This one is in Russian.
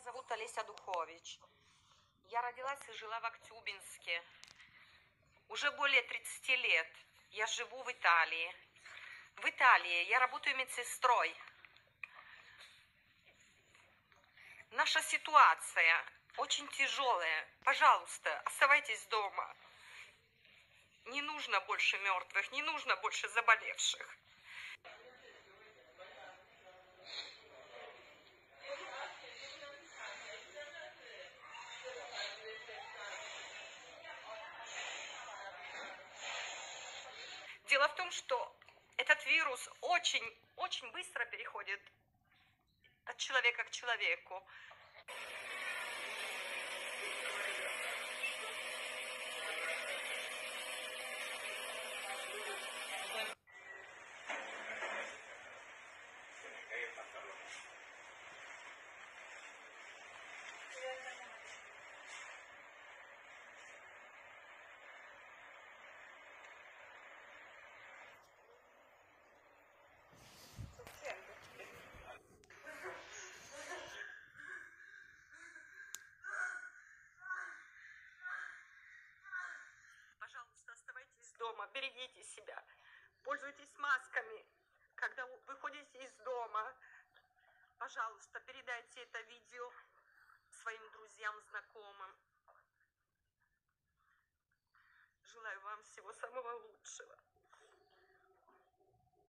зовут Олеся Духович. Я родилась и жила в Актюбинске. Уже более 30 лет я живу в Италии. В Италии я работаю медсестрой. Наша ситуация очень тяжелая. Пожалуйста, оставайтесь дома. Не нужно больше мертвых, не нужно больше заболевших. Дело в том, что этот вирус очень быстро переходит от человека к человеку. Пожалуйста, оставайтесь дома, берегите себя, пользуйтесь масками, когда выходите из дома. Пожалуйста, передайте это видео своим друзьям, знакомым. Желаю вам всего самого лучшего.